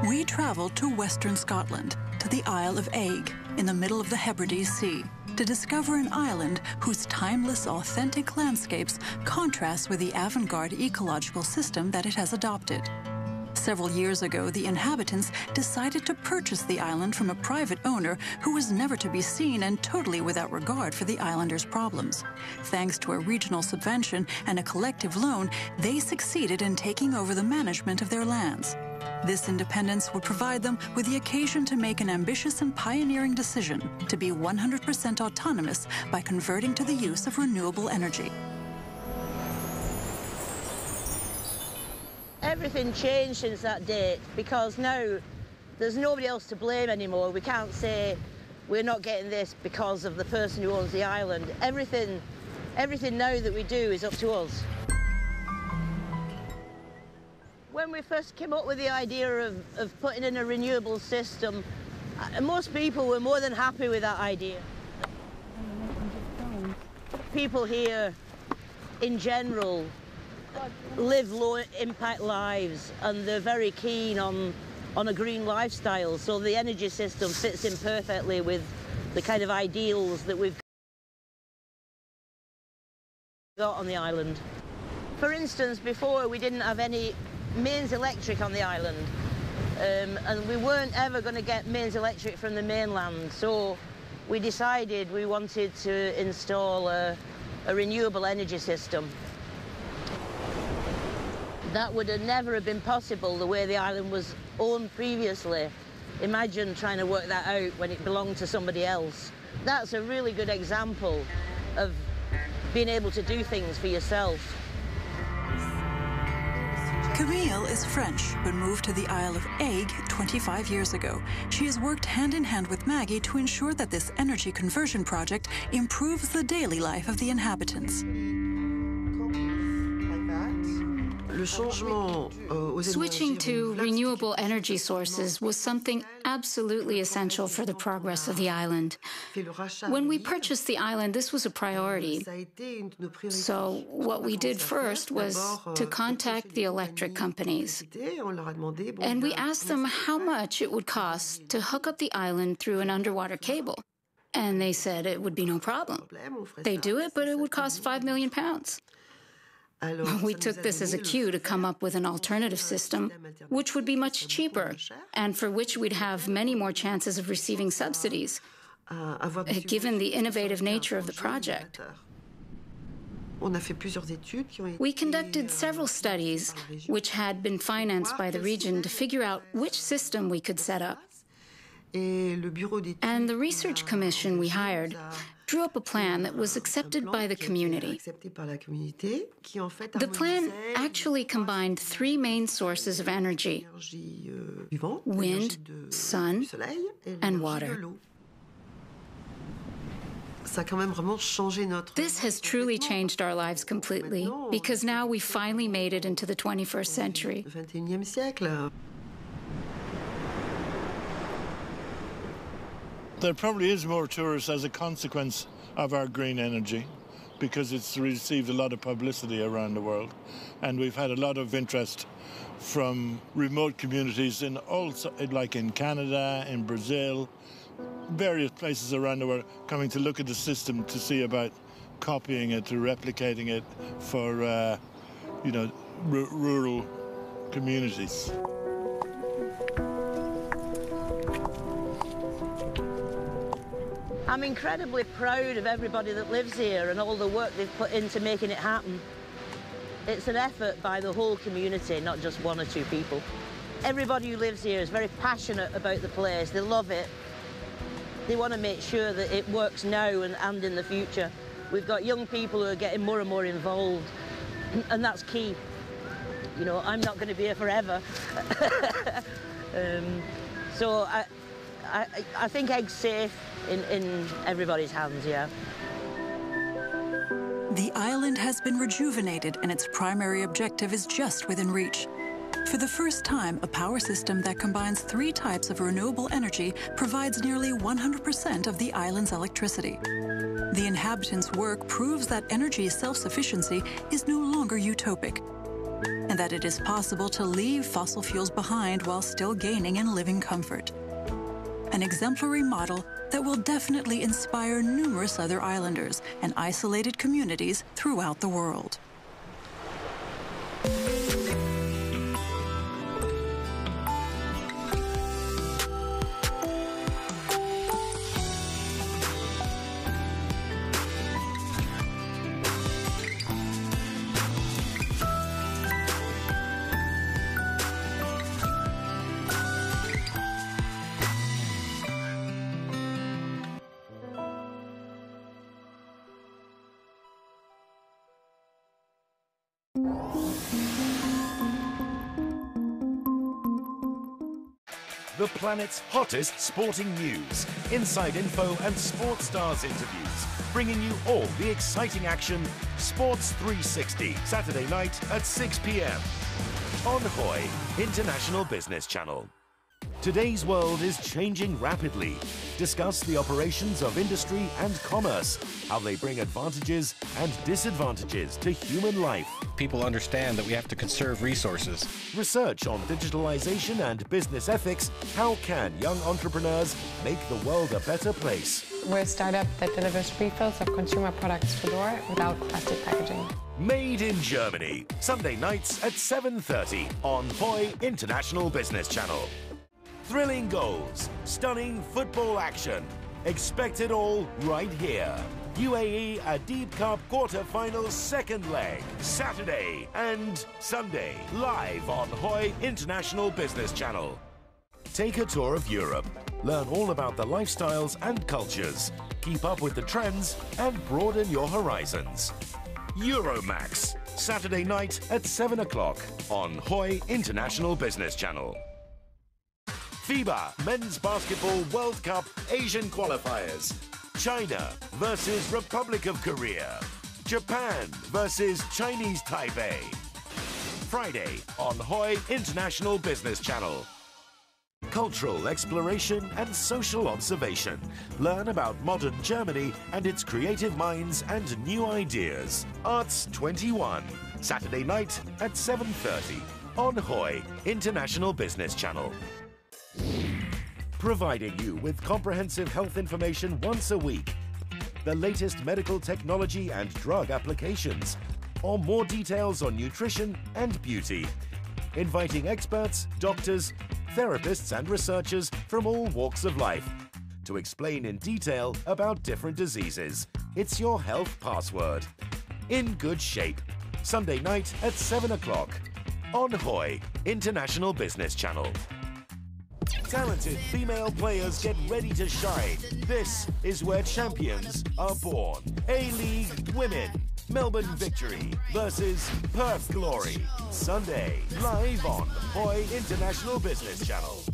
We traveled to Western Scotland, to the Isle of Eigg, in the middle of the Hebrides Sea, to discover an island whose timeless, authentic landscapes contrast with the avant-garde ecological system that it has adopted. Several years ago, the inhabitants decided to purchase the island from a private owner who was never to be seen and totally without regard for the islanders' problems. Thanks to a regional subvention and a collective loan, they succeeded in taking over the management of their lands. This independence would provide them with the occasion to make an ambitious and pioneering decision to be 100% autonomous by converting to the use of renewable energy. Everything changed since that date because now there's nobody else to blame anymore. We can't say we're not getting this because of the person who owns the island. Everything now that we do is up to us. When we first came up with the idea of putting in a renewable system, most people were more than happy with that idea. People here, in general, live low-impact lives, and they're very keen on a green lifestyle, so the energy system fits in perfectly with the kind of ideals that we've got on the island. For instance, before we didn't have any mains electric on the island, and we weren't ever going to get mains electric from the mainland, so we decided we wanted to install a renewable energy system. That would have never been possible the way the island was owned previously. Imagine trying to work that out when it belonged to somebody else. That's a really good example of being able to do things for yourself. Camille is French, but moved to the Isle of Eigg 25 years ago. She has worked hand in hand with Maggie to ensure that this energy conversion project improves the daily life of the inhabitants. Switching to renewable energy sources was something absolutely essential for the progress of the island. When we purchased the island, this was a priority. So what we did first was to contact the electric companies. And we asked them how much it would cost to hook up the island through an underwater cable. And they said it would be no problem. They do it, but it would cost £5 million. We took this as a cue to come up with an alternative system, which would be much cheaper, and for which we'd have many more chances of receiving subsidies, given the innovative nature of the project. We conducted several studies, which had been financed by the region, to figure out which system we could set up. And the research commission we hired drew up a plan that was accepted by the community. The plan actually combined three main sources of energy: wind, sun, and water. This has truly changed our lives completely, because now we finally made it into the 21st century. There probably is more tourists as a consequence of our green energy, because it's received a lot of publicity around the world, and we've had a lot of interest from remote communities in also, like in Canada, in Brazil, various places around the world, coming to look at the system to see about copying it, to replicating it for, rural communities. I'm incredibly proud of everybody that lives here and all the work they've put into making it happen. It's an effort by the whole community, not just one or two people. everybody who lives here is very passionate about the place. They love it. They want to make sure that it works now and in the future. We've got young people who are getting more and more involved, and that's key. You know, I'm not going to be here forever. So I think Egg's safe in everybody's hands, yeah. The island has been rejuvenated and its primary objective is just within reach. For the first time, a power system that combines 3 types of renewable energy provides nearly 100% of the island's electricity. The inhabitants' work proves that energy self-sufficiency is no longer utopic, and that it is possible to leave fossil fuels behind while still gaining in living comfort. An exemplary model that will definitely inspire numerous other islanders and isolated communities throughout the world. The planet's hottest sporting news, inside info and sports stars interviews, bringing you all the exciting action. Sports 360, Saturday night at 6 p.m. on HOY International Business Channel. Today's world is changing rapidly. Discuss the operations of industry and commerce, how they bring advantages and disadvantages to human life. People understand that we have to conserve resources. Research on digitalization and business ethics. How can young entrepreneurs make the world a better place? We're a startup that delivers refills of consumer products to door without plastic packaging. Made in Germany, Sunday nights at 7:30 on HOY International Business Channel. Thrilling goals, stunning football action. Expect it all right here. UAE Adib Cup quarter-finals second leg, Saturday and Sunday, live on HOY International Business Channel. Take a tour of Europe. Learn all about the lifestyles and cultures. Keep up with the trends and broaden your horizons. Euromax, Saturday night at 7 o'clock on HOY International Business Channel. FIBA Men's Basketball World Cup Asian Qualifiers. China versus Republic of Korea. Japan versus Chinese Taipei. Friday on HOY International Business Channel. Cultural exploration and social observation. Learn about modern Germany and its creative minds and new ideas. Arts 21, Saturday night at 7:30 on HOY International Business Channel. Providing you with comprehensive health information once a week, the latest medical technology and drug applications, or more details on nutrition and beauty. Inviting experts, doctors, therapists and researchers from all walks of life to explain in detail about different diseases. It's your health password. In good shape. Sunday night at 7 o'clock on HOY International Business Channel. Talented female players get ready to shine. This is where champions are born. A-League Women. Melbourne Victory versus Perth Glory. Sunday, live on HOY International Business Channel.